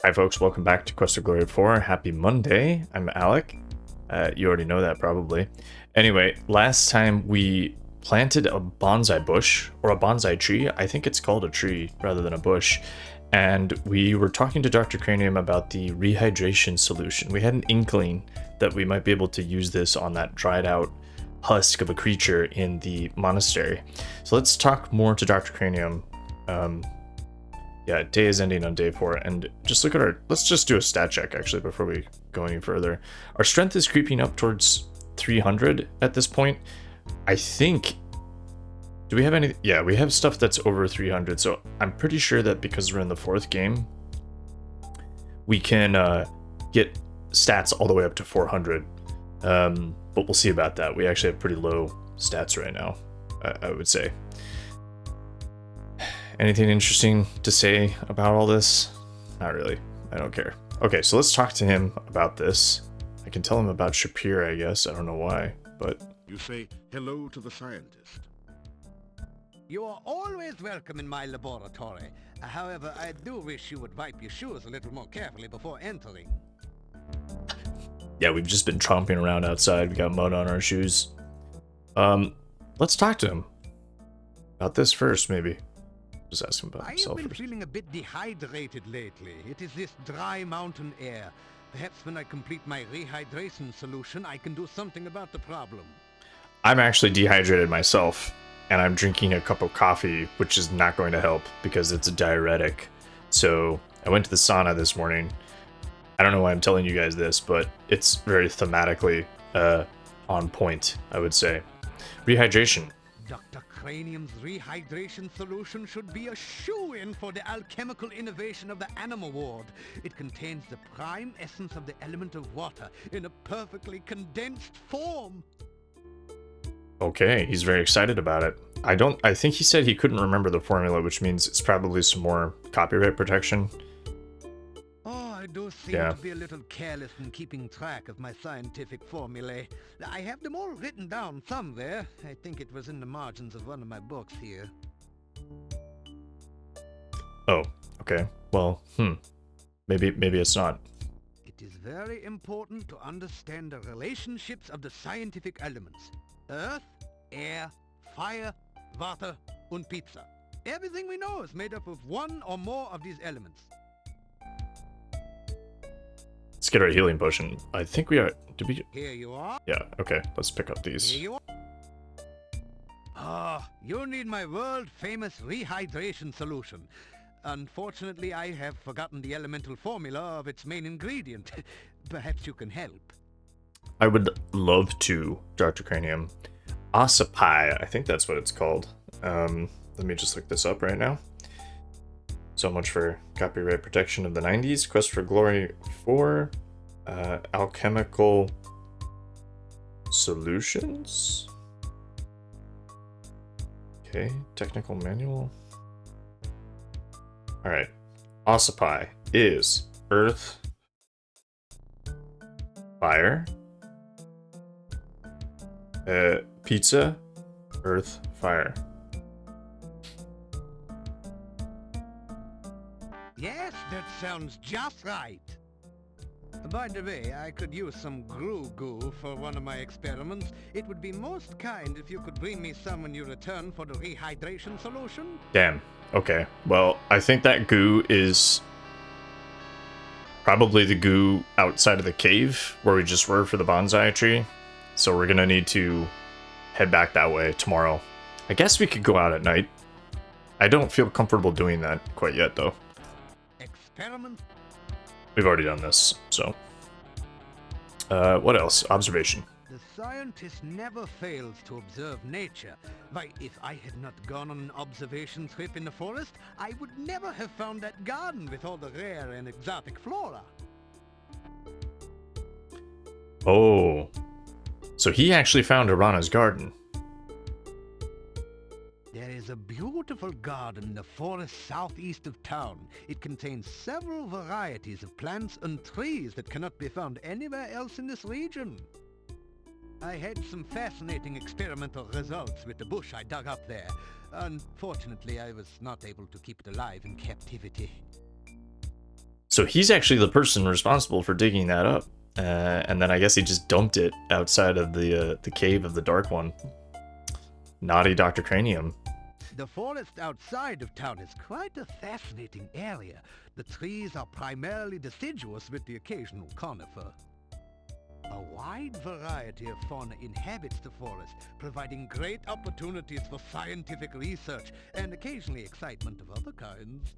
Hi folks, welcome back to Quest of Glory 4. Happy Monday. I'm Alec. You already know that probably. Anyway, last time we planted a bonsai bush, or a bonsai tree. I think it's called a tree rather than a bush. And we were talking to Dr. Cranium about the rehydration solution. We had an inkling that we might be able to use this on that dried out husk of a creature in the monastery. So let's talk more to Dr. Cranium. Yeah, day is ending on day 4, and just look at our, let's just do a stat check actually before we go any further. Our strength is creeping up towards 300 at this point. I think, do we have any, yeah, we have stuff that's over 300, so I'm pretty sure that because we're in the 4th game, we can get stats all the way up to 400, but we'll see about that. We actually have pretty low stats right now, I would say. Anything interesting to say about all this? Not really. I don't care. Okay, so let's talk to him about this. I can tell him about Shapir, I guess. I don't know why, but... You say hello to the scientist. You are always welcome in my laboratory. However, I do wish you would wipe your shoes a little more carefully before entering. Yeah, we've just been tromping around outside. We got mud on our shoes. Let's talk to him about this first, maybe. Just ask him about himself I have been first. feeling a bit dehydrated lately. It is this dry mountain air. Perhaps when I complete my rehydration solution, I can do something about the problem. I'm actually dehydrated myself, and I'm drinking a cup of coffee, which is not going to help because it's a diuretic. So I went to the sauna this morning. I don't know why I'm telling you guys this, but it's very thematically on point, I would say. Rehydration. Dr. Cranium's rehydration solution should be a shoo-in for the alchemical innovation of the animal ward. It contains the prime essence of the element of water in a perfectly condensed form. Okay, he's very excited about it. I think he said he couldn't remember the formula, which means it's probably some more copyright protection. Oh, I do seem to be a little careless in keeping track of my scientific formulae. I have them all written down somewhere. I think it was in the margins of one of my books here. Oh, okay. Well, maybe it's not. It is very important to understand the relationships of the scientific elements. Earth, air, fire, water, and pizza. Everything we know is made up of one or more of these elements. Let's get our healing potion. I think we are. Did we? Here you are. Yeah. Okay. Let's pick up these. Here you are. Ah, you need my world-famous rehydration solution. Unfortunately, I have forgotten the elemental formula of its main ingredient. Perhaps you can help. I would love to, Dr. Cranium. Ossipai, I think that's what it's called. Let me just look this up right now. So much for copyright protection of the 90s. Quest for Glory 4. Alchemical Solutions. Okay, technical manual. Alright. Ossipai is earth, fire, pizza, earth, fire. Yes, that sounds just right. By the way, I could use some goo for one of my experiments. It would be most kind if you could bring me some when you return for the rehydration solution. Damn. Okay. Well, I think that goo is probably the goo outside of the cave where we just were for the bonsai tree. So we're gonna need to head back that way tomorrow. I guess we could go out at night. I don't feel comfortable doing that quite yet, though. Experiment? We've already done this, so. What else? Observation. The scientist never fails to observe nature. Why, if I had not gone on an observation trip in the forest, I would never have found that garden with all the rare and exotic flora. Oh. So he actually found Arana's garden. There is a beautiful garden in the forest southeast of town. It contains several varieties of plants and trees that cannot be found anywhere else in this region. I had some fascinating experimental results with the bush I dug up there. Unfortunately, I was not able to keep it alive in captivity. So he's actually the person responsible for digging that up. And then I guess he just dumped it outside of the cave of the Dark One. Naughty Dr. Cranium. The forest outside of town is quite a fascinating area. The trees are primarily deciduous with the occasional conifer. A wide variety of fauna inhabits the forest, providing great opportunities for scientific research and occasionally excitement of other kinds.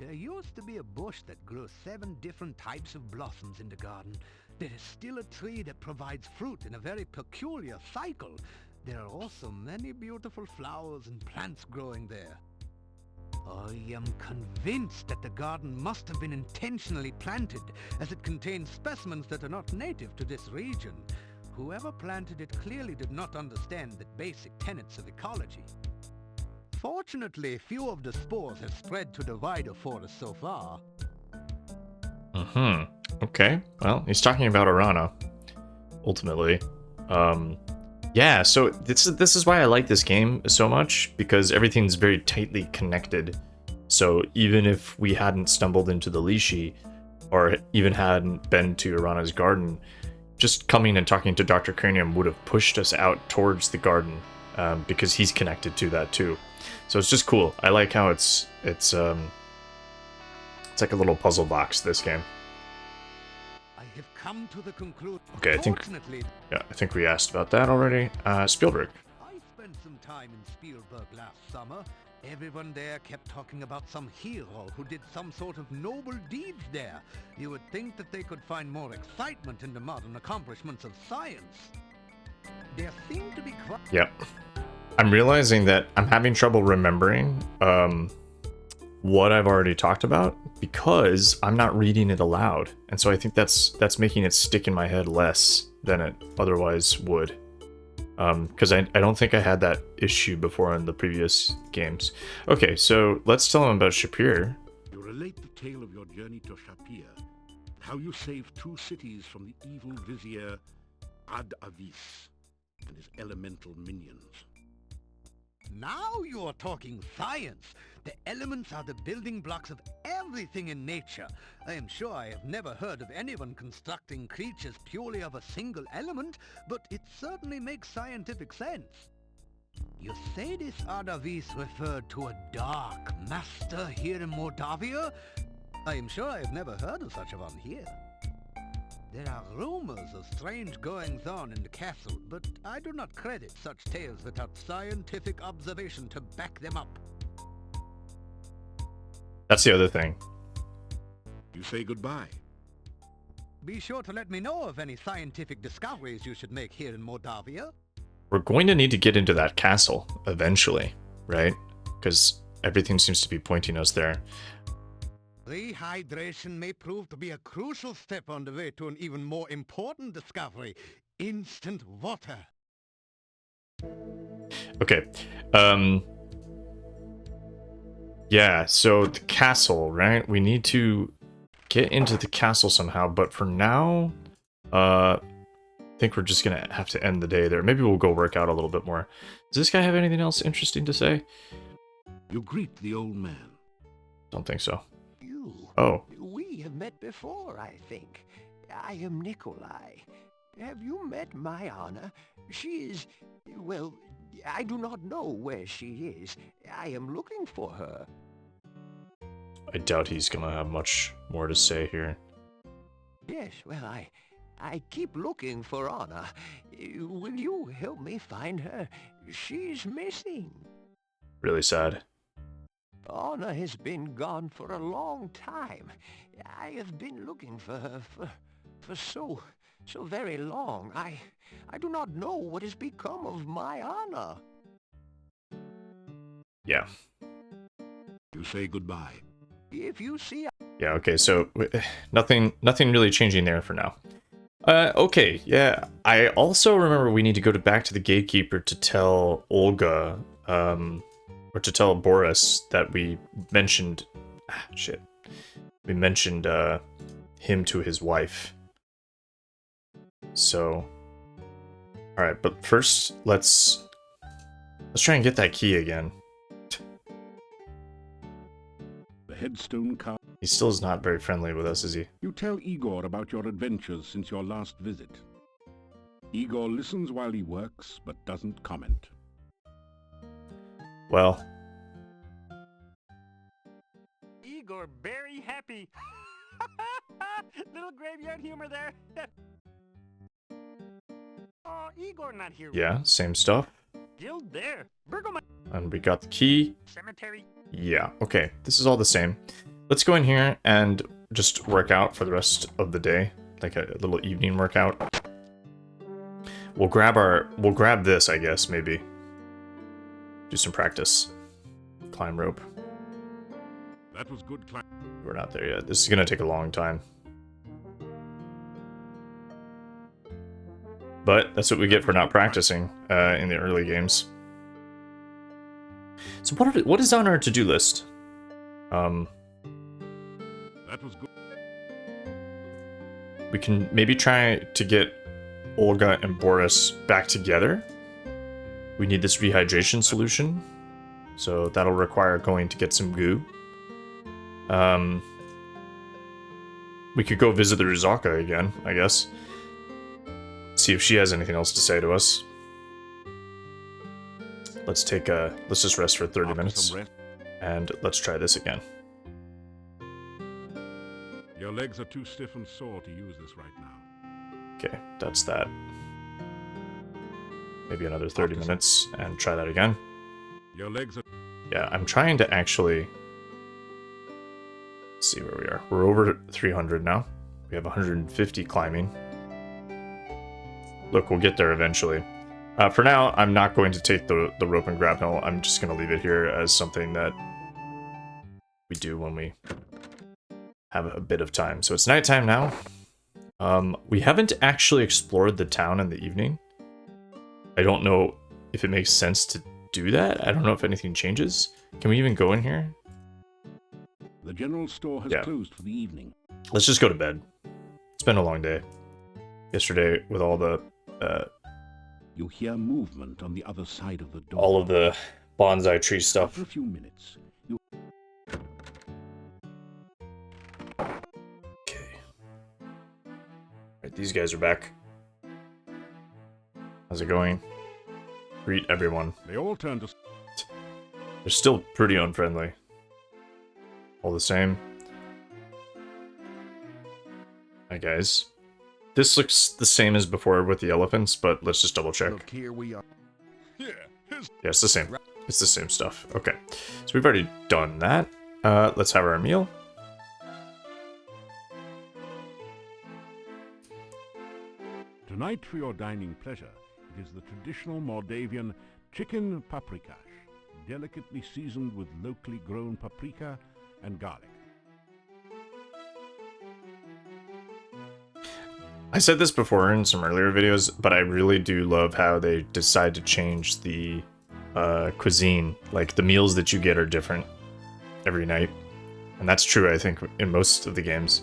There used to be a bush that grew 7 different types of blossoms in the garden. There is still a tree that provides fruit in a very peculiar cycle. There are also many beautiful flowers and plants growing there. I am convinced that the garden must have been intentionally planted, as it contains specimens that are not native to this region. Whoever planted it clearly did not understand the basic tenets of ecology. Fortunately, few of the spores have spread to the wider forest so far. Okay. Well, he's talking about Arana, ultimately. Yeah, so this is why I like this game so much, because everything's very tightly connected. So even if we hadn't stumbled into the Lishi, or even hadn't been to Arana's garden, just coming and talking to Dr. Cranium would have pushed us out towards the garden, because he's connected to that too. So it's just cool. I like how it's like a little puzzle box, this game. I have come to the conclusion. Okay, I think we asked about that already. Spielberg. I spent some time in Spielberg last summer. Everyone there kept talking about some hero who did some sort of noble deeds there. You would think that they could find more excitement in the modern accomplishments of science. There seemed to be quite... Yep. I'm realizing that I'm having trouble remembering what I've already talked about because I'm not reading it aloud. And so I think that's making it stick in my head less than it otherwise would. Because I don't think I had that issue before in the previous games. Okay, so let's tell him about Shapir. You relate the tale of your journey to Shapir, how you saved 2 cities from the evil vizier Ad Avis and his elemental minions. Now you are talking science. The elements are the building blocks of everything in nature. I am sure I have never heard of anyone constructing creatures purely of a single element, but it certainly makes scientific sense. You say this Adavis referred to a dark master here in Mordavia? I am sure I have never heard of such a one here. There are rumors of strange goings-on in the castle, but I do not credit such tales without scientific observation to back them up. That's the other thing. You say goodbye. Be sure to let me know of any scientific discoveries you should make here in Mordavia. We're going to need to get into that castle eventually, right? Because everything seems to be pointing us there. Rehydration may prove to be a crucial step on the way to an even more important discovery: instant water. Okay. Yeah, so the castle, right? We need to get into the castle somehow, but for now, I think we're just gonna have to end the day there. Maybe we'll go work out a little bit more. Does this guy have anything else interesting to say? You greet the old man. Don't think so. You. Oh. We have met before, I think. I am Nikolai. Have you met my Anna? She is... well, I do not know where she is. I am looking for her. I doubt he's gonna have much more to say here. Yes, well, I keep looking for Anna. Will you help me find her? She's missing. Really sad. Anna has been gone for a long time. I have been looking for her for so very long. I do not know what has become of my Anna. Yeah. You say goodbye. If you see... Yeah, okay, so nothing really changing there for now. Okay, yeah. I also remember we need to go back to the gatekeeper to tell Olga, or to tell Boris that we mentioned... shit. We mentioned, him to his wife. So... Alright, but first, let's try and get that key again. headstone carved. He still is not very friendly with us, is he? You tell Igor about your adventures since your last visit. Igor listens while he works, but doesn't comment. Well, Igor, very happy. Little graveyard humor there. Oh, Igor not here. yeah, same stuff. Guild there. Burgomeister. And we got the key. Cemetery. Yeah, okay. This is all the same. Let's go in here and just work out for the rest of the day. Like a little evening workout. We'll grab this, I guess, maybe. Do some practice. Climb rope. That was good climb. We're not there yet. This is gonna take a long time. But that's what we get for not practicing in the early games. So what is on our to-do list? That was good. We can maybe try to get Olga and Boris back together. We need this rehydration solution. So that'll require going to get some goo. We could go visit the Ruzaka again, I guess. See if she has anything else to say to us. Let's just rest for 30 minutes. And let's try this again. Your legs are too stiff and sore to use this right now. Okay, that's that. Maybe another 30 minutes and try that again. Your legs are... Yeah, I'm trying to actually... Let's see where we are. We're over 300 now. We have 150 climbing. Look, we'll get there eventually. For now, I'm not going to take the rope and grapnel. I'm just going to leave it here as something that we do when we have a bit of time. So it's nighttime now. We haven't actually explored the town in the evening. I don't know if it makes sense to do that. I don't know if anything changes. Can we even go in here? The general store has closed for the evening. Let's just go to bed. It's been a long day. Yesterday with all the... You hear movement on the other side of the door. all of the bonsai tree stuff. After a few minutes, you... Okay. Alright, these guys are back. How's it going? Greet everyone. They all turn to... They're still pretty unfriendly. All the same. Hi guys. This looks the same as before with the elephants, but let's just double check. Look, here we are. Yeah, his... Yeah, it's the same. It's the same stuff. Okay. So we've already done that. Let's have our meal. Tonight, for your dining pleasure, it is the traditional Moldavian chicken paprikash, delicately seasoned with locally grown paprika and garlic. I said this before in some earlier videos, but I really do love how they decide to change the cuisine. Like, the meals that you get are different every night. And that's true, I think, in most of the games.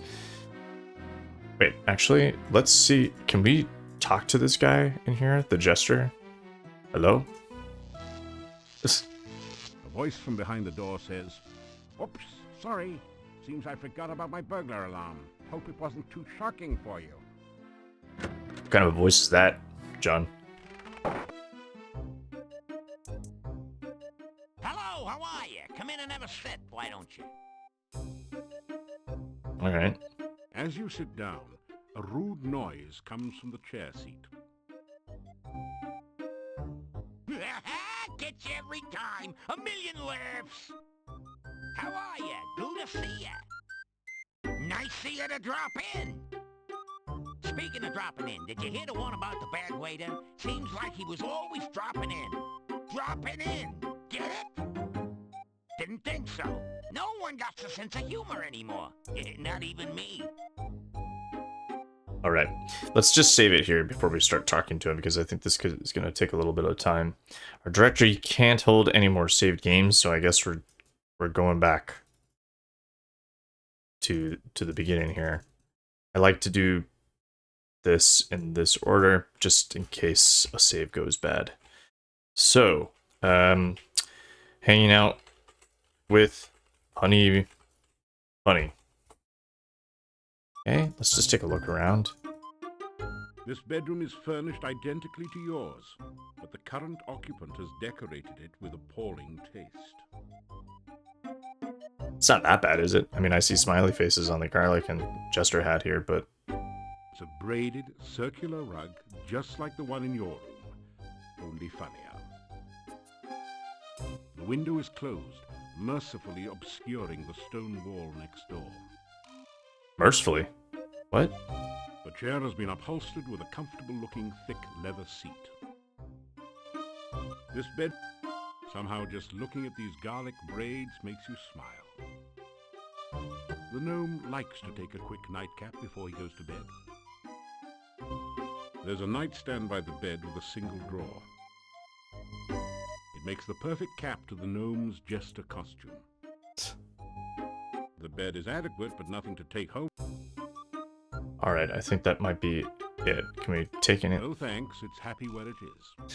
Wait, actually, let's see. Can we talk to this guy in here? The jester? Hello? A voice from behind the door says, "Oops, sorry. Seems I forgot about my burglar alarm. Hope it wasn't too shocking for you." What kind of a voice is that, John? Hello, how are you? Come in and have a sit, why don't you? Alright. As you sit down, a rude noise comes from the chair seat. Gets you every time. A million laughs. How are you? Good to see ya. Nice see you to drop in. Speaking of dropping in, did you hear the one about the bad waiter? Seems like he was always dropping in. Dropping in. Get it? Didn't think so. No one got a sense of humor anymore. Not even me. Alright, let's just save it here before we start talking to him, because I think this is going to take a little bit of time. Our directory can't hold any more saved games, so I guess we're going back to the beginning here. I like to do this in this order, just in case a save goes bad. So, hanging out with Punny Funny. Okay, let's just take a look around. This bedroom is furnished identically to yours, but the current occupant has decorated it with appalling taste. It's not that bad, is it? I mean, I see smiley faces on the garlic and jester hat here, but... It's a braided, circular rug, just like the one in your room, only funnier. The window is closed, mercifully obscuring the stone wall next door. Mercifully? What? The chair has been upholstered with a comfortable-looking, thick leather seat. This bed... Somehow just looking at these garlic braids makes you smile. The gnome likes to take a quick nightcap before he goes to bed. There's a nightstand by the bed with a single drawer. It makes the perfect cap to the gnome's jester costume. The bed is adequate, but nothing to take home. Alright, I think that might be it. Can we take it? No thanks, it's happy where it is.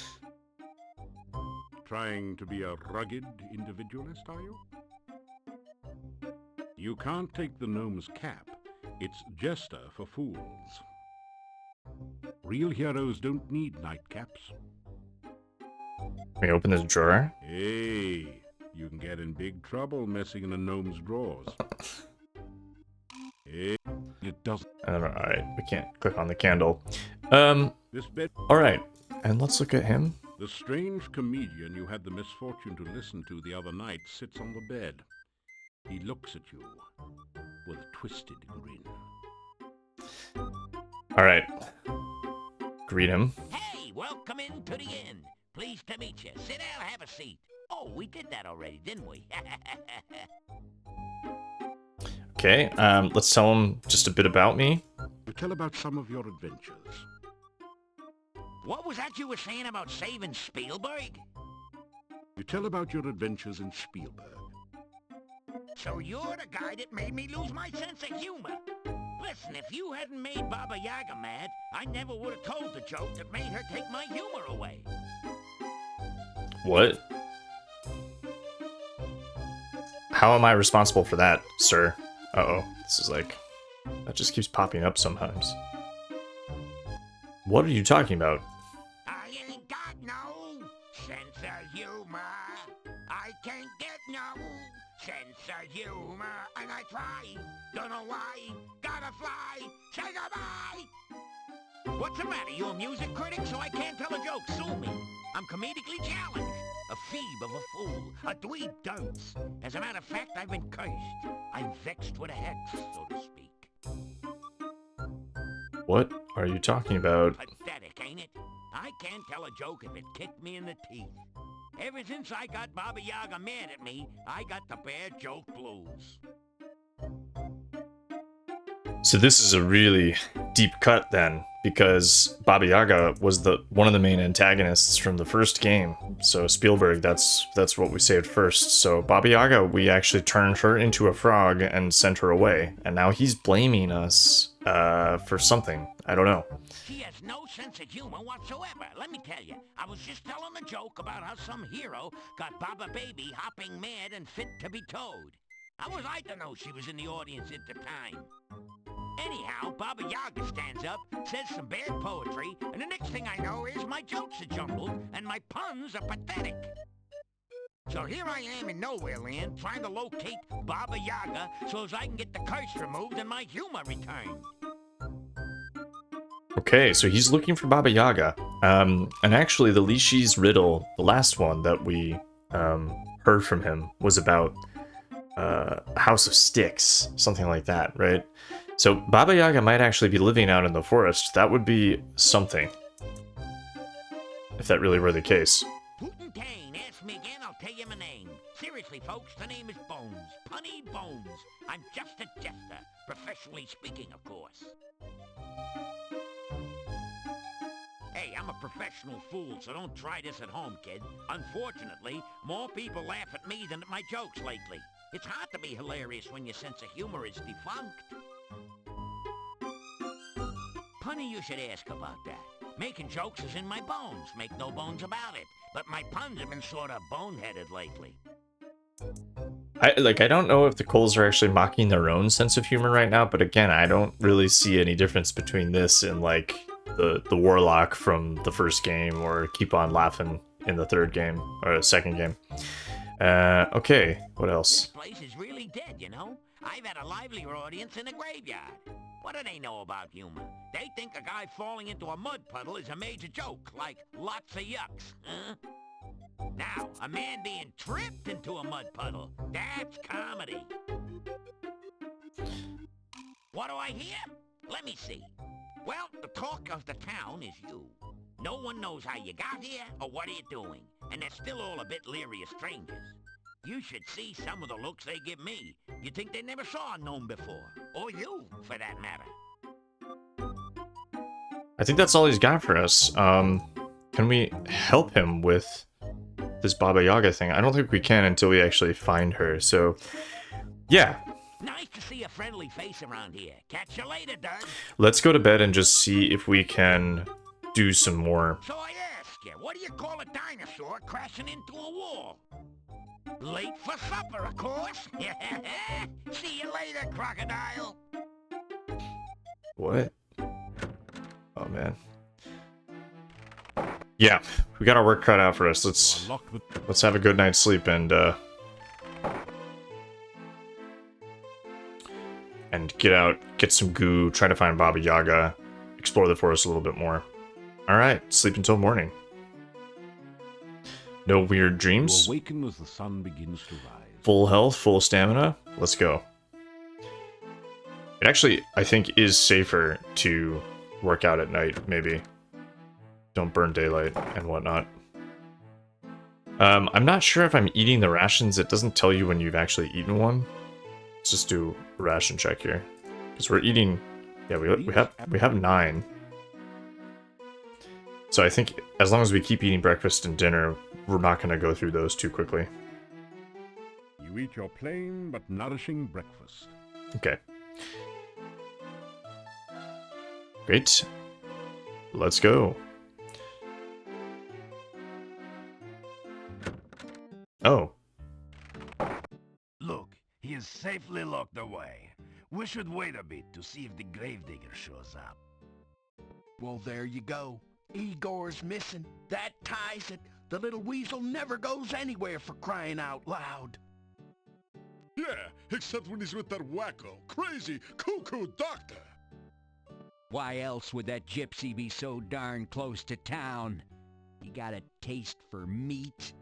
Trying to be a rugged individualist, are you? You can't take the gnome's cap. It's jester for fools. Real heroes don't need nightcaps. Can we open this drawer? Hey, you can get in big trouble messing in a gnome's drawers. Hey, it doesn't. Alright, we can't click on the candle. This bed. Alright, and let's look at him. The strange comedian you had the misfortune to listen to the other night sits on the bed. He looks at you with a twisted grin. Alright. Greet him. Hey, welcome into the inn. Pleased to meet you. Sit down, have a seat. Oh, we did that already, didn't we? Okay, let's tell him just a bit about me. You tell about some of your adventures. What was that you were saying about saving Spielberg? You tell about your adventures in Spielberg. So you're the guy that made me lose my sense of humor. Listen, if you hadn't made Baba Yaga mad, I never would have told the joke that made her take my humor away. What? How am I responsible for that, sir? Uh-oh, this is like... That just keeps popping up sometimes. What are you talking about? I ain't got no sense of humor. I can't get no sense of humor. And I try, don't know why, gotta fly, say goodbye. What's the matter, you a music critic, so I can't tell a joke? Sue me. I'm comedically challenged. A phoebe of a fool, a dweeb dunce. As a matter of fact, I've been cursed. I'm vexed with a hex, so to speak. What are you talking about? Pathetic, ain't it? I can't tell a joke if it kicked me in the teeth. Ever since I got Baba Yaga mad at me, I got the bad joke blues. So this is a really deep cut then, because Baba Yaga was one of the main antagonists from the first game. So Spielberg, that's what we saved first. So Baba Yaga, we actually turned her into a frog and sent her away, and now he's blaming us for something. I don't know. She has no sense of humor whatsoever. Let me tell you, I was just telling a joke about how some hero got Baba Baby hopping mad and fit to be towed. How was I to know she was in the audience at the time? Anyhow, Baba Yaga stands up, says some bad poetry, and the next thing I know is my jokes are jumbled and my puns are pathetic. So here I am in Nowhere Land trying to locate Baba Yaga so as I can get the curse removed and my humor returned. Okay, so he's looking for Baba Yaga. And actually the Lishi's riddle, the last one that we heard from him, was about House of Sticks, something like that, right? So Baba Yaga might actually be living out in the forest. That would be something, if that really were the case. Putin-Tane, ask me again, I'll tell you my name. Seriously, folks, the name is Bones. Punny Bones. I'm just a jester. Professionally speaking, of course. Hey, I'm a professional fool, so don't try this at home, kid. Unfortunately, more people laugh at me than at my jokes lately. It's hard to be hilarious when your sense of humor is defunct. Punny, you should ask about that. Making jokes is in my bones, make no bones about it. But my puns have been sort of boneheaded lately. I don't know if the Coles are actually mocking their own sense of humor right now, but again, I don't really see any difference between this and like the Warlock from the first game or Keep On Laughing in the third game or the second game. Okay, what This else? place is really dead, you know? I've had a livelier audience in the graveyard. What do they know about humor? They think a guy falling into a mud puddle is a major joke, like lots of yucks, huh? Now, a man being tripped into a mud puddle, that's comedy. What do I hear? Let me see. Well, the talk of the town is you. No one knows how you got here or what you're doing, and they're still all a bit leery of strangers. You should see some of the looks they give me. You'd think they never saw a gnome before. Or you, for that matter. I think that's all he's got for us. Can we help him with this Baba Yaga thing? I don't think we can until we actually find her. So, yeah, Nice to see a friendly face around here. Catch you later, Doug. let's go to bed and just see if we can do some more. So I ask you, what do you call a dinosaur crashing into a wall? Late for supper, of course. See you later, crocodile. What? Oh man. Yeah, we got our work cut out for us. Let's have a good night's sleep and get out, get some goo, try to find Baba Yaga, explore the forest a little bit more. All right, sleep until morning. No weird dreams. You awaken as the sun begins to rise. Full health, full stamina. Let's go. It actually, I think, is safer to work out at night, maybe. Don't burn daylight and whatnot. I'm not sure if I'm eating the rations. It doesn't tell you when you've actually eaten one. Let's just do a ration check here. Because we're eating... Yeah, we have 9. So I think as long as we keep eating breakfast and dinner, we're not going to go through those too quickly. You eat your plain but nourishing breakfast. Okay. Great. Let's go. Oh. Look, he is safely locked away. We should wait a bit to see if the Gravedigger shows up. Well, there you go. Igor's missing. That ties it. The little weasel never goes anywhere, for crying out loud. Yeah, except when he's with that wacko, crazy, cuckoo doctor. Why else would that gypsy be so darn close to town? He got a taste for meat.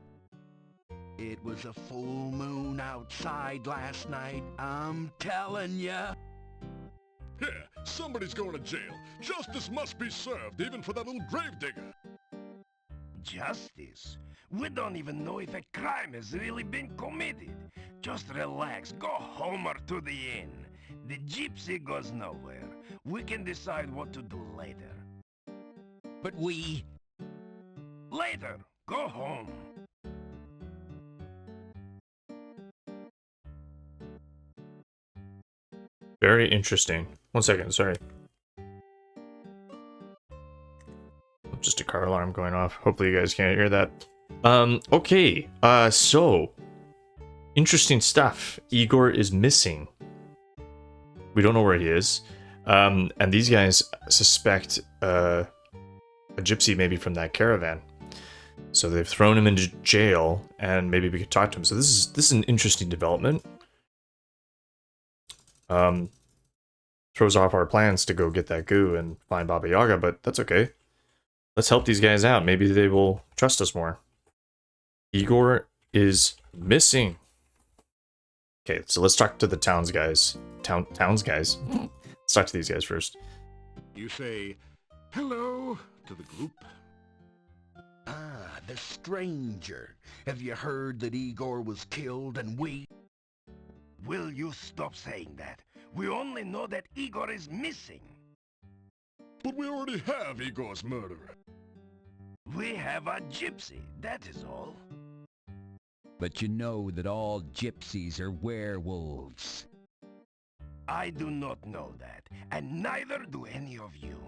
It was a full moon outside last night, I'm telling ya. Yeah, somebody's going to jail. Justice must be served, even for that little gravedigger. Justice? We don't even know if a crime has really been committed. Just relax, go home or to the inn. The gypsy goes nowhere. We can decide what to do later. But we... Later, go home. Very interesting. 1 second, sorry. Just a car alarm going off. Hopefully you guys can't hear that. Okay. So interesting stuff. Igor is missing. We don't know where he is. And these guys suspect a gypsy maybe from that caravan. So they've thrown him into jail, and maybe we could talk to him. So this is an interesting development. Throws off our plans to go get that goo and find Baba Yaga, but that's okay. Let's help these guys out. Maybe they will trust us more. Igor is missing. Okay, so let's talk to the towns guys. Towns guys. Let's talk to these guys first. You say hello to the group. Ah, the stranger. Have you heard that Igor was killed and we... Will you stop saying that? We only know that Igor is missing. But we already have Igor's murderer. We have a gypsy, that is all. But you know that all gypsies are werewolves. I do not know that, and neither do any of you.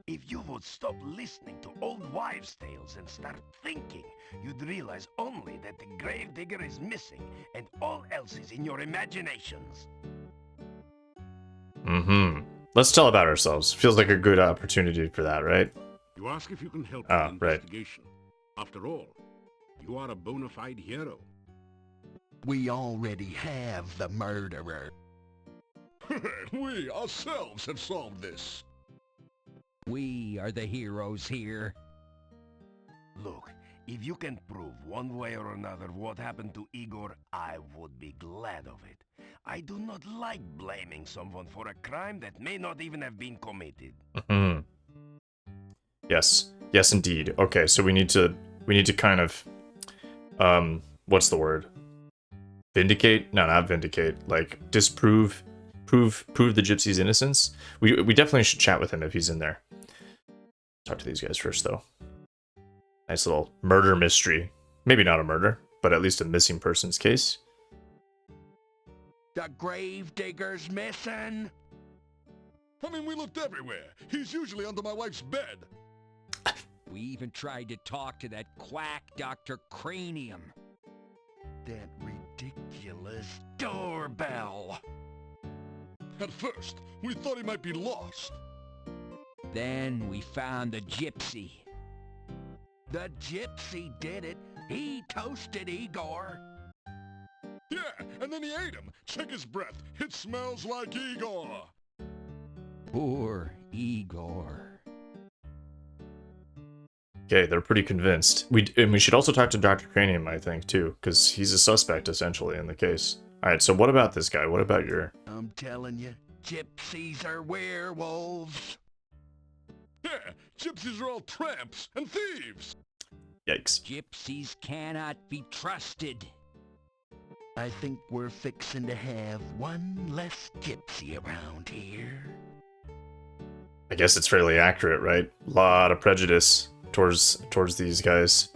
If you would stop listening to old wives' tales and start thinking, you'd realize only that the Gravedigger is missing and all else is in your imaginations. Mm-hmm. Let's tell about ourselves. Feels like a good opportunity for that, right? You ask if you can help Ah, with the right. investigation. After all, you are a bona fide hero. We already have the murderer. We ourselves have solved this. We are the heroes here. Look, if you can prove one way or another what happened to Igor, I would be glad of it. I do not like blaming someone for a crime that may not even have been committed. Mm-hmm. Yes. Yes, indeed. Okay, so we need to kind of, what's the word? Vindicate? No, not vindicate. Like, disprove, prove the Gypsy's innocence. We definitely should chat with him if he's in there. Talk to these guys first, though. Nice little murder mystery. Maybe not a murder, but at least a missing persons case. The Gravedigger's missing. I mean, we looked everywhere. He's usually under my wife's bed. We even tried to talk to that quack Dr. Cranium. That ridiculous doorbell. At first, we thought he might be lost. Then we found the Gypsy. The Gypsy did it. He toasted Igor. Yeah, and then he ate him. Check his breath. It smells like Igor. Poor Igor. Okay, they're pretty convinced. And we should also talk to Dr. Cranium, I think, too, because he's a suspect, essentially, in the case. Alright, so what about this guy? What about your... I'm telling you, gypsies are werewolves. Yeah, gypsies are all tramps and thieves. Yikes. Gypsies cannot be trusted. I think we're fixing to have one less gypsy around here. I guess it's fairly accurate, right? A lot of prejudice towards these guys.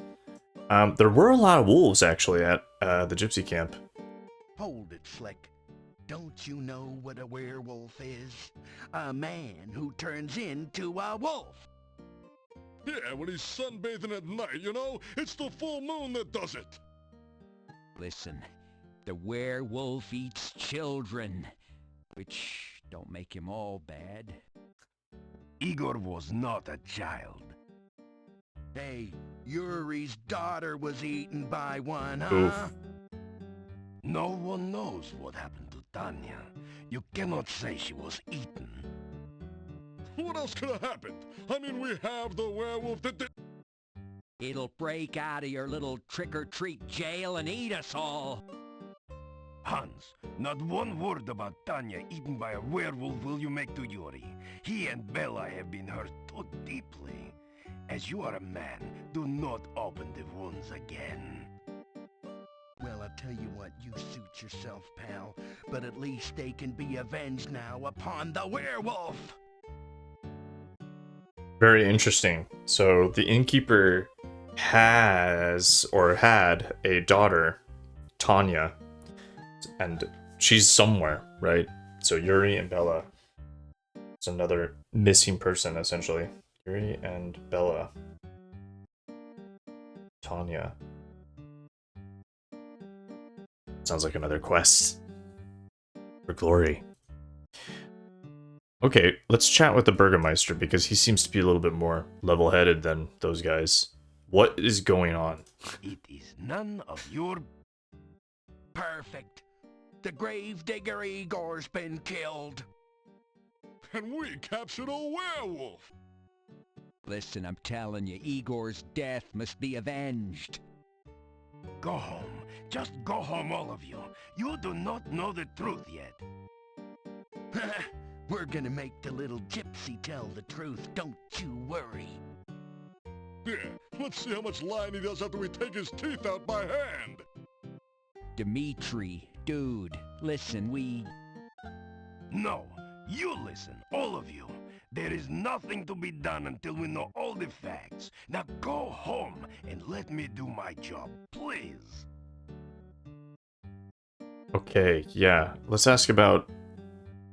There were a lot of wolves, actually, at the gypsy camp. Hold it, Flick. Don't you know what a werewolf is? A man who turns into a wolf. Yeah, when he's sunbathing at night, you know? It's the full moon that does it. Listen, the werewolf eats children, which don't make him all bad. Igor was not a child. Hey, Yuri's daughter was eaten by one, huh? Oof. No one knows what happened to Tanya. You cannot say she was eaten. What else could have happened? I mean, we have the werewolf that did... It'll break out of your little trick-or-treat jail and eat us all. Hans, not one word about Tanya eaten by a werewolf will you make to Yuri. He and Bella have been hurt too deeply. As you are a man, do not open the wounds again. Well, I tell you what, you suit yourself, pal. But at least they can be avenged now upon the werewolf. Very interesting. So the innkeeper has, or had, a daughter, Tanya, and she's somewhere, right? So Yuri and Bella. It's another missing person, essentially. Yuri and Bella. Tanya. Sounds like another quest. For glory. Okay, let's chat with the Burgomeister, because he seems to be a little bit more level-headed than those guys. What is going on? It is none of your... Perfect. The Gravedigger Igor's been killed. And we captured a werewolf. Listen, I'm telling you, Igor's death must be avenged. Go home. Just go home, all of you. You do not know the truth yet. We're gonna make the little gypsy tell the truth, don't you worry. Yeah, let's see how much lying he does after we take his teeth out by hand. Dimitri, dude, listen, we... No, you listen, all of you. There is nothing to be done until we know all the facts. Now go home and let me do my job, please. Okay, yeah. Let's ask about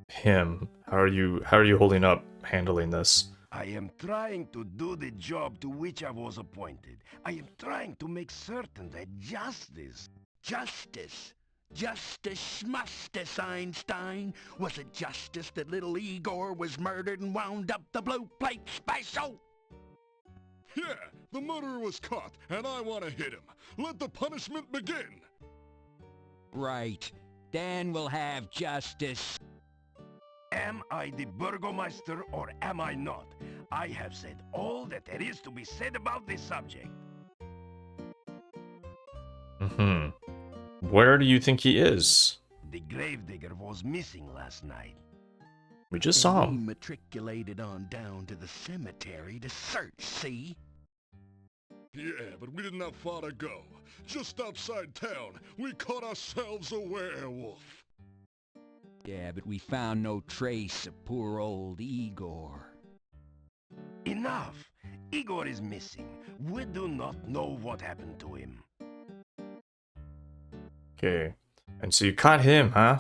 him. How are you holding up handling this? I am trying to do the job to which I was appointed. I am trying to make certain that justice... Justice. Justice, Mustice, Einstein. Was it justice that little Igor was murdered and wound up the blue plate special? Yeah, the murderer was caught, and I want to hit him. Let the punishment begin. Right. Dan will have justice. Am I the Burgomeister or am I not? I have said all that there is to be said about this subject. Where do you think he is? The Gravedigger was missing last night. We just saw We him. matriculated on down to the cemetery to search, see? Yeah, but we didn't have far to go. Just outside town, we caught ourselves a werewolf. Yeah, but we found no trace of poor old Igor. Enough! Igor is missing. We do not know what happened to him. Okay. And so you caught him, huh?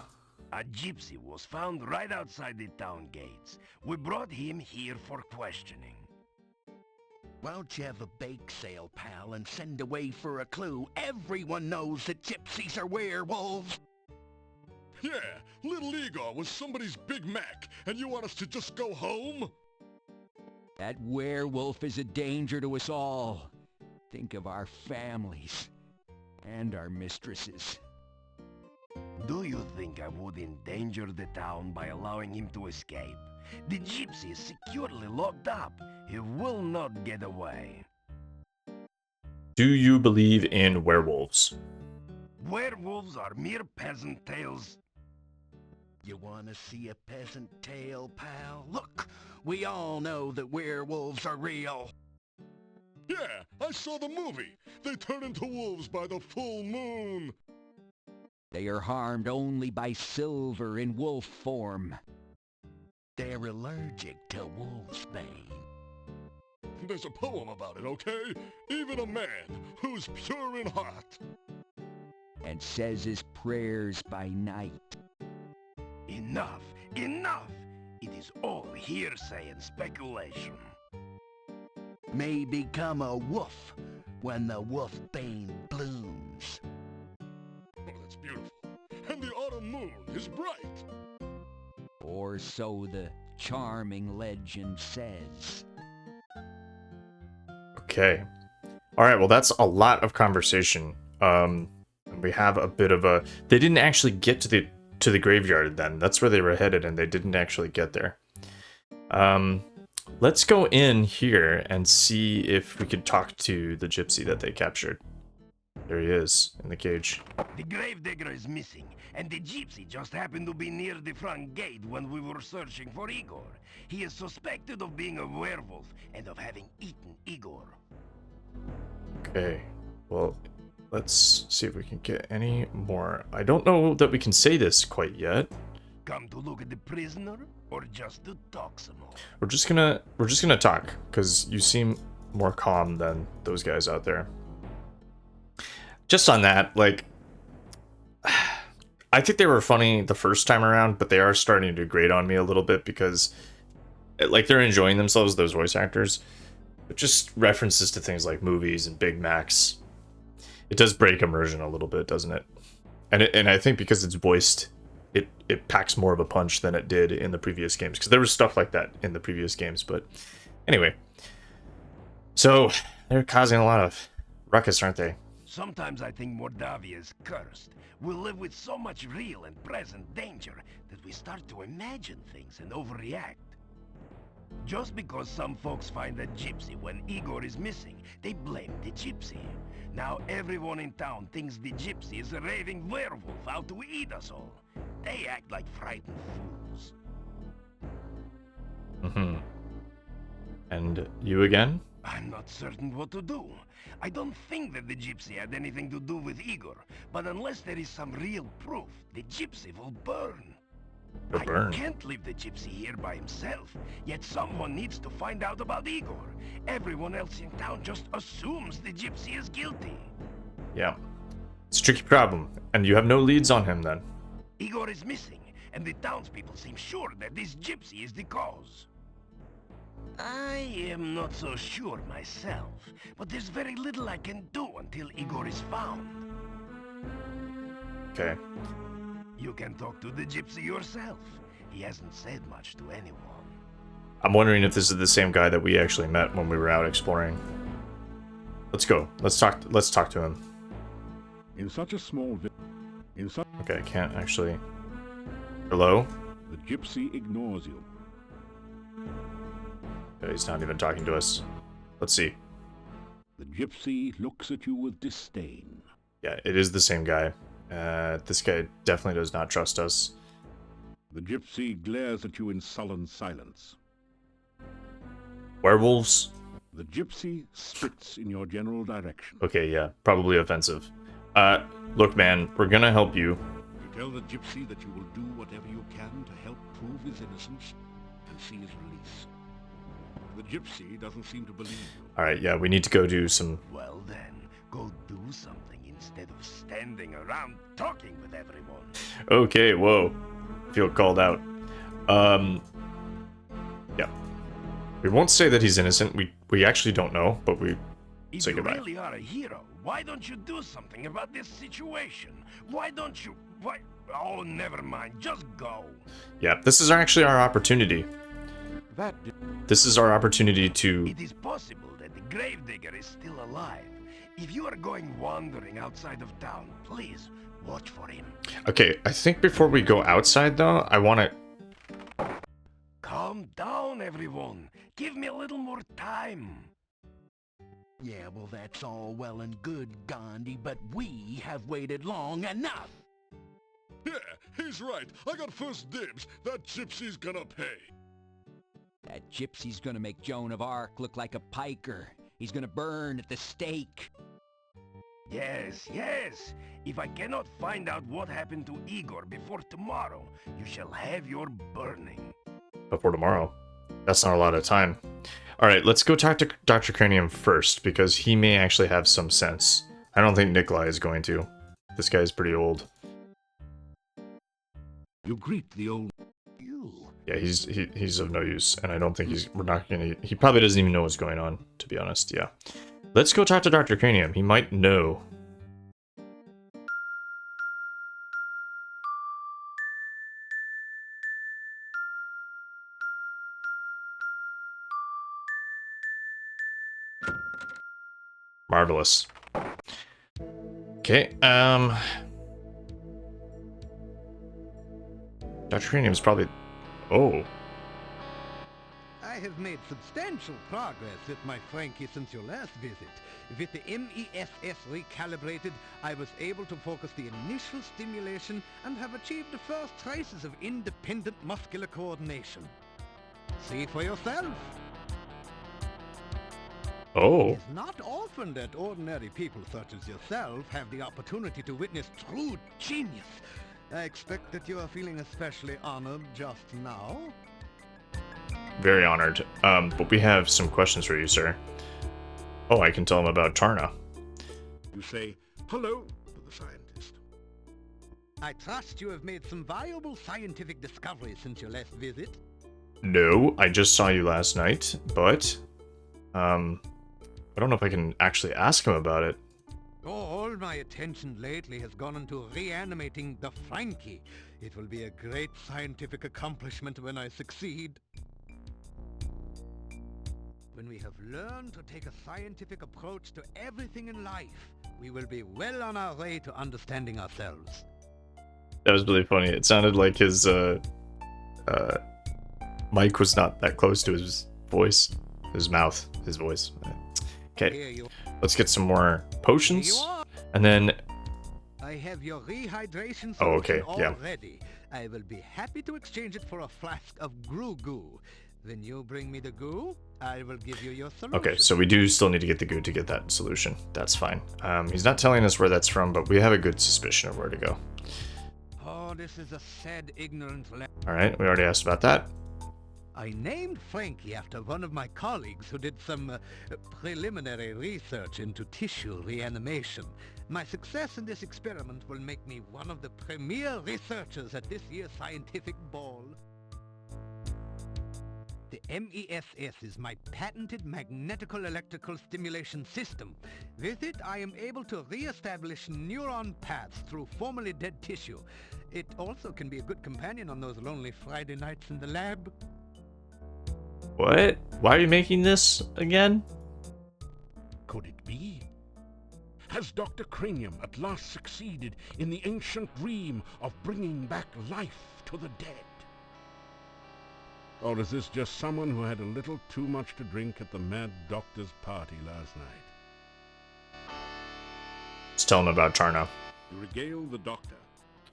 A gypsy was found right outside the town gates. We brought him here for questioning. Why don't you have a bake sale, pal, and send away for a clue? Everyone knows that gypsies are werewolves. Yeah, little Igor was somebody's Big Mac, and you want us to just go home? That werewolf is a danger to us all. Think of our families and our mistresses. Do you think I would endanger the town by allowing him to escape? The gypsy is securely locked up. He will not get away. Do you believe in werewolves? Werewolves are mere peasant tales. You wanna see a peasant tale, pal? Look, we all know that werewolves are real. Yeah, I saw the movie. They turn into wolves by the full moon. They are harmed only by silver in wolf form. They're allergic to wolfsbane. There's a poem about it, okay? Even a man who's pure in heart. And says his prayers by night. Enough! Enough! It is all hearsay and speculation. May become a wolf when the wolfbane blooms. Oh, that's beautiful. And the autumn moon is bright. Or so the charming legend says. Okay. All right, well, that's a lot of conversation. We have a bit of a... They didn't actually get to the graveyard then. That's where they were headed, and they didn't actually get there. Let's go in here and see if we could talk to the gypsy that they captured. There he is, in the cage. The Gravedigger is missing, and the gypsy just happened to be near the front gate when we were searching for Igor. He is suspected of being a werewolf and of having eaten Igor. Okay, well, let's see if we can get any more. I don't know that we can say this quite yet. Come to look at the prisoner, or just to talk some more? We're just gonna talk, because you seem more calm than those guys out there. Just on that, like, I think they were funny the first time around, but they are starting to grate on me a little bit because, like, they're enjoying themselves, those voice actors. But just references to things like movies and Big Macs, it does break immersion a little bit, doesn't it? And I think because it's voiced, it packs more of a punch than it did in the previous games, because there was stuff like that in the previous games. But anyway, so they're causing a lot of ruckus, aren't they? Sometimes I think Mordavia is cursed. We live with so much real and present danger that we start to imagine things and overreact. Just because some folks find a gypsy when Igor is missing, they blame the gypsy. Now everyone in town thinks the gypsy is a raving werewolf out to eat us all. They act like frightened fools. And you again? I'm not certain what to do. I don't think that the gypsy had anything to do with Igor, but unless there is some real proof, the gypsy will burn. He'll burn. I can't leave the gypsy here by himself, yet someone needs to find out about Igor. Everyone else in town just assumes the gypsy is guilty. Yeah. It's a tricky problem, and you have no leads on him then. Igor is missing, and the townspeople seem sure that this gypsy is the cause. I am not so sure myself, but there's very little I can do until Igor is found. Okay. You can talk to the gypsy yourself. He hasn't said much to anyone. I'm wondering if this is the same guy that we actually met when we were out exploring. Let's go. Let's talk to him. In such a small Okay, I can't actually. Hello? the gypsy ignores you. Okay, he's not even talking to us. Let's see. The gypsy looks at you with disdain. Yeah, it is the same guy. This guy definitely does not trust us. The gypsy glares at you in sullen silence. Werewolves? The gypsy spits in your general direction. Okay, yeah, probably offensive. Look, man, we're gonna help you. You tell the gypsy that you will do whatever you can to help prove his innocence and see his release. The gypsy doesn't seem to believe you. Alright, yeah, we need to go do some... Well then, go do something instead of standing around talking with everyone. Okay, whoa. I feel called out. Yeah. We won't say that he's innocent. We actually don't know, but we If say you goodbye. really are a hero, why don't you do something about this situation? Why don't you... Why... Oh, never mind. Just go. Yeah, this is actually our opportunity. This is our opportunity to... It is possible that the Gravedigger is still alive. If you are going wandering outside of town, please watch for him. Okay, I think before we go outside, though, I want to... Calm down, everyone. Give me a little more time. Yeah, well, that's all well and good, Gandhi, but we have waited long enough. Yeah, he's right. I got first dibs. That gypsy's gonna pay. That gypsy's gonna make Joan of Arc look like a piker. He's gonna burn at the stake. Yes, yes. If I cannot find out what happened to Igor before tomorrow, you shall have your burning. Before tomorrow. That's not a lot of time. Alright, let's go talk to Dr. Cranium first, because he may actually have some sense. I don't think Nikolai is going to. This guy's pretty old. You greet the old... Yeah, he's of no use, and I don't think we're not gonna... He probably doesn't even know what's going on, to be honest, yeah. Let's go talk to Dr. Cranium. He might know. Marvelous. Okay, Dr. Cranium's probably... Oh. I have made substantial progress with my Frankie since your last visit. With the MESS recalibrated, I was able to focus the initial stimulation and have achieved the first traces of independent muscular coordination. See for yourself. Oh. It's not often that ordinary people such as yourself have the opportunity to witness true genius. I expect that you are feeling especially honored just now. Very honored. But we have some questions for you, sir. Oh, I can tell him about Tarna. You say, hello, to the scientist. I trust you have made some valuable scientific discoveries since your last visit. No, I just saw you last night, but... I don't know if I can actually ask him about it. All my attention lately has gone into reanimating the Frankie. It will be a great scientific accomplishment when I succeed. When we have learned to take a scientific approach to everything in life, we will be well on our way to understanding ourselves. That was really funny. It sounded like his, mic was not that close to his voice. His mouth. His voice. Okay. Let's get some more potions. And then... I have your rehydration Oh, okay, solution yeah. already. I will be happy to exchange it for a flask of goo. When you bring me the goo, I will give you your solution. Okay, so we do still need to get the goo to get that solution. That's fine. He's not telling us where that's from, but we have a good suspicion of where to go. Oh, this is a sad, ignorant Alright, we already asked about that. I named Frankie after one of my colleagues who did some preliminary research into tissue reanimation. My success in this experiment will make me one of the premier researchers at this year's scientific ball. The MESS is my patented magnetical electrical stimulation system. With it, I am able to re-establish neuron paths through formerly dead tissue. It also can be a good companion on those lonely Friday nights in the lab. What? Why are you making this again? Could it be? Has Dr. Cranium at last succeeded in the ancient dream of bringing back life to the dead? Or is this just someone who had a little too much to drink at the Mad Doctor's party last night? Let's tell him about Charno. You regale the Doctor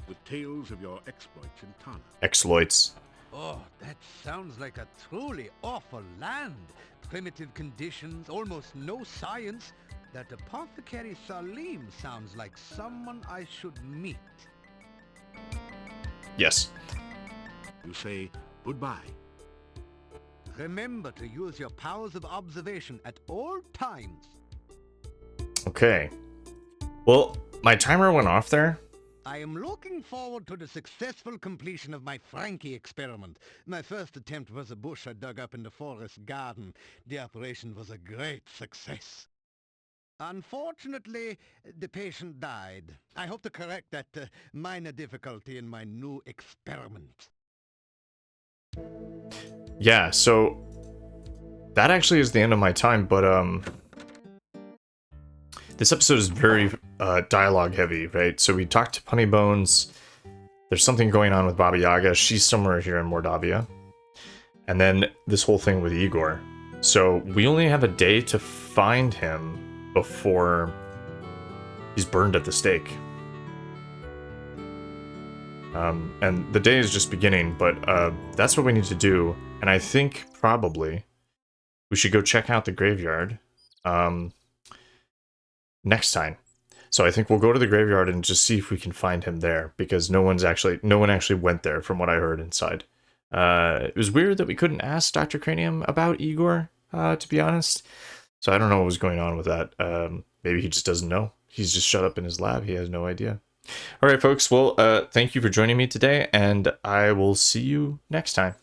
with tales of your exploits in Tana. Exploits. Oh, that sounds like a truly awful land. Primitive conditions, almost no science. That apothecary Salim sounds like someone I should meet. Yes. You say goodbye. Remember to use your powers of observation at all times. Okay. Well, my timer went off there. I am looking forward to the successful completion of my Frankie experiment. My first attempt was a bush I dug up in the forest garden. The operation was a great success. Unfortunately, the patient died. I hope to correct that minor difficulty in my new experiment. Yeah, so that actually is the end of my time, but this episode is very dialogue heavy, right? So we talked to Punny Bones. There's something going on with Baba Yaga. She's somewhere here in Mordavia. And then this whole thing with Igor. So we only have a day to find him before he's burned at the stake. And the day is just beginning, but that's what we need to do. And I think probably we should go check out the graveyard next time. So I think we'll go to the graveyard and just see if we can find him there, because no one actually went there from what I heard inside. It was weird that we couldn't ask Dr. Cranium about Igor, to be honest. So I don't know what was going on with that. Maybe he just doesn't know. He's just shut up in his lab. He has no idea. All right, folks. Well, thank you for joining me today, and I will see you next time.